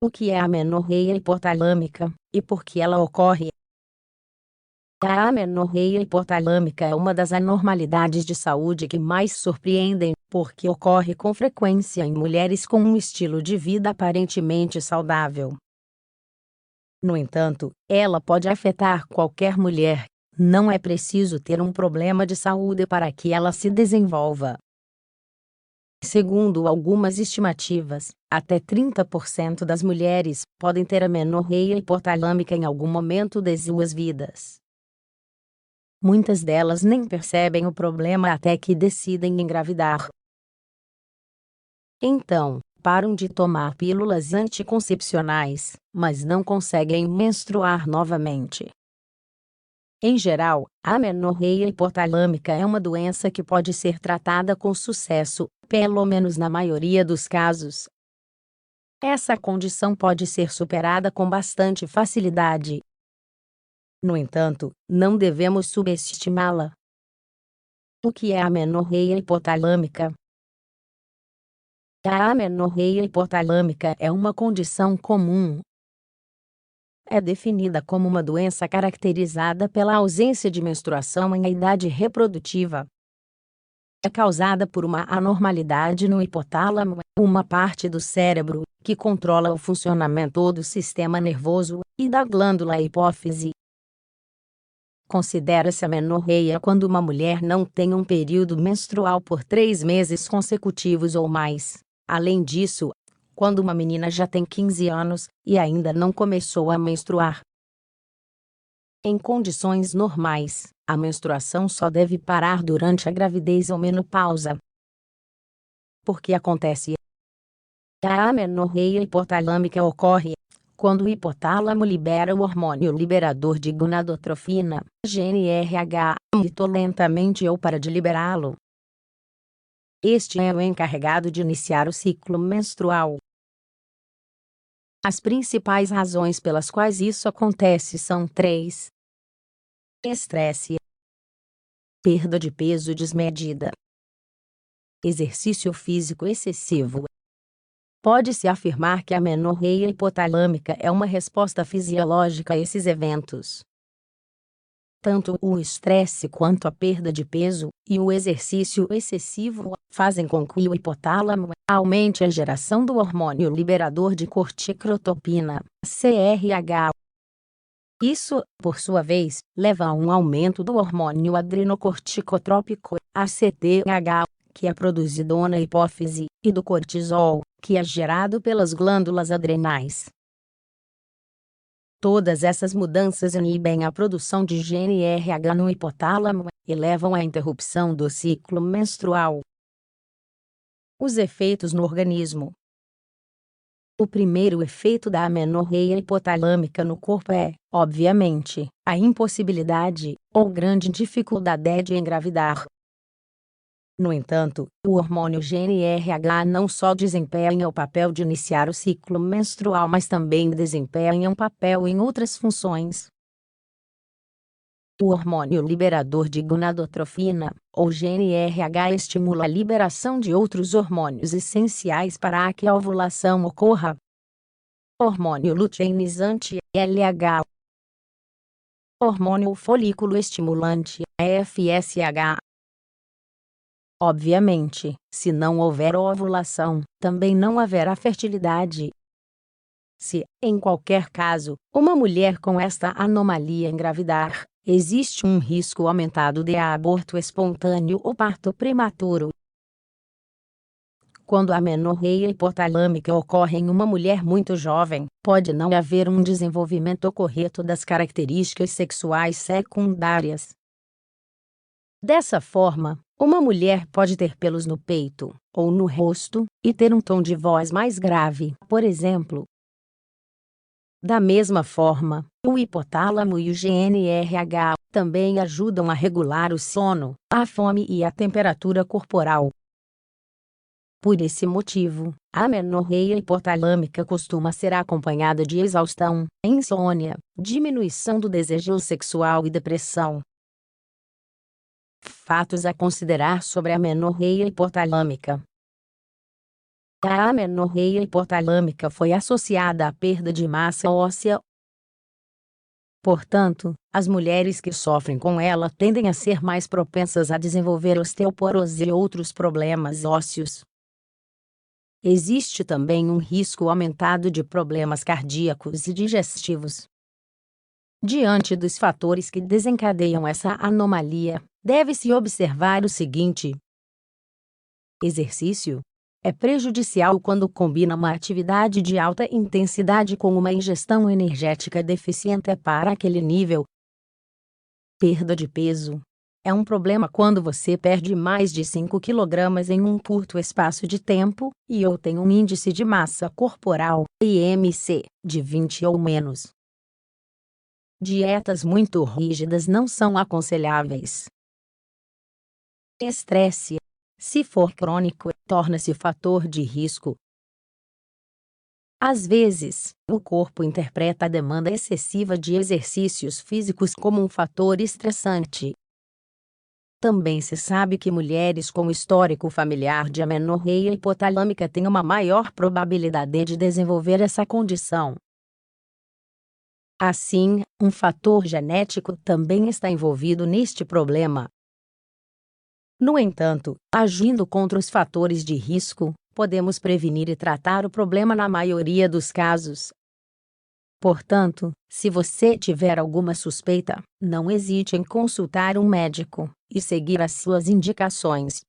O que é a amenorreia hipotalâmica, e por que ela ocorre? A amenorreia hipotalâmica é uma das anormalidades de saúde que mais surpreendem, porque ocorre com frequência em mulheres com um estilo de vida aparentemente saudável. No entanto, ela pode afetar qualquer mulher. Não é preciso ter um problema de saúde para que ela se desenvolva. Segundo algumas estimativas, até 30% das mulheres podem ter amenorreia hipotalâmica em algum momento de suas vidas. Muitas delas nem percebem o problema até que decidem engravidar. Então, param de tomar pílulas anticoncepcionais, mas não conseguem menstruar novamente. Em geral, a amenorreia hipotalâmica é uma doença que pode ser tratada com sucesso, pelo menos na maioria dos casos. Essa condição pode ser superada com bastante facilidade. No entanto, não devemos subestimá-la. O que é a amenorreia hipotalâmica? A amenorreia hipotalâmica é uma condição comum. É definida como uma doença caracterizada pela ausência de menstruação em idade reprodutiva. É causada por uma anormalidade no hipotálamo, uma parte do cérebro que controla o funcionamento do sistema nervoso e da glândula hipófise. Considera-se amenorreia quando uma mulher não tem um período menstrual por 3 meses consecutivos ou mais. Além disso, quando uma menina já tem 15 anos e ainda não começou a menstruar. Em condições normais, a menstruação só deve parar durante a gravidez ou menopausa. Por que acontece? A amenorreia hipotalâmica ocorre quando o hipotálamo libera o hormônio liberador de gonadotrofina, GnRH, muito lentamente ou para de liberá-lo. Este é o encarregado de iniciar o ciclo menstrual. As principais razões pelas quais isso acontece são 3: estresse, perda de peso desmedida, exercício físico excessivo. Pode-se afirmar que a amenorreia hipotalâmica é uma resposta fisiológica a esses eventos. Tanto o estresse quanto a perda de peso e o exercício excessivo fazem com que o hipotálamo aumente a geração do hormônio liberador de corticotropina, CRH. Isso, por sua vez, leva a um aumento do hormônio adrenocorticotrópico, ACTH, que é produzido na hipófise, e do cortisol, que é gerado pelas glândulas adrenais. Todas essas mudanças inibem a produção de GnRH no hipotálamo e levam à interrupção do ciclo menstrual. Os efeitos no organismo. O primeiro efeito da amenorreia hipotalâmica no corpo é, obviamente, a impossibilidade ou grande dificuldade de engravidar. No entanto, o hormônio GnRH não só desempenha o papel de iniciar o ciclo menstrual, mas também desempenha um papel em outras funções. O hormônio liberador de gonadotrofina, ou GnRH, estimula a liberação de outros hormônios essenciais para que a ovulação ocorra. Hormônio luteinizante, LH. Hormônio folículo estimulante, FSH. Obviamente, se não houver ovulação, também não haverá fertilidade. Se, em qualquer caso, uma mulher com esta anomalia engravidar, existe um risco aumentado de aborto espontâneo ou parto prematuro. Quando a amenorreia hipotalâmica ocorre em uma mulher muito jovem, pode não haver um desenvolvimento correto das características sexuais secundárias. Dessa forma, uma mulher pode ter pelos no peito ou no rosto e ter um tom de voz mais grave, por exemplo. Da mesma forma, o hipotálamo e o GnRH também ajudam a regular o sono, a fome e a temperatura corporal. Por esse motivo, a amenorreia hipotalâmica costuma ser acompanhada de exaustão, insônia, diminuição do desejo sexual e depressão. Fatos a considerar sobre a amenorreia hipotalâmica. A amenorreia hipotalâmica foi associada à perda de massa óssea. Portanto, as mulheres que sofrem com ela tendem a ser mais propensas a desenvolver osteoporose e outros problemas ósseos. Existe também um risco aumentado de problemas cardíacos e digestivos. Diante dos fatores que desencadeiam essa anomalia, deve-se observar o seguinte: exercício é prejudicial quando combina uma atividade de alta intensidade com uma ingestão energética deficiente para aquele nível. Perda de peso é um problema quando você perde mais de 5 kg em um curto espaço de tempo ou tem um índice de massa corporal, IMC, de 20 ou menos. Dietas muito rígidas não são aconselháveis. Estresse, se for crônico, torna-se fator de risco. Às vezes, o corpo interpreta a demanda excessiva de exercícios físicos como um fator estressante. Também se sabe que mulheres com histórico familiar de amenorreia hipotalâmica têm uma maior probabilidade de desenvolver essa condição. Assim, um fator genético também está envolvido neste problema. No entanto, agindo contra os fatores de risco, podemos prevenir e tratar o problema na maioria dos casos. Portanto, se você tiver alguma suspeita, não hesite em consultar um médico e seguir as suas indicações.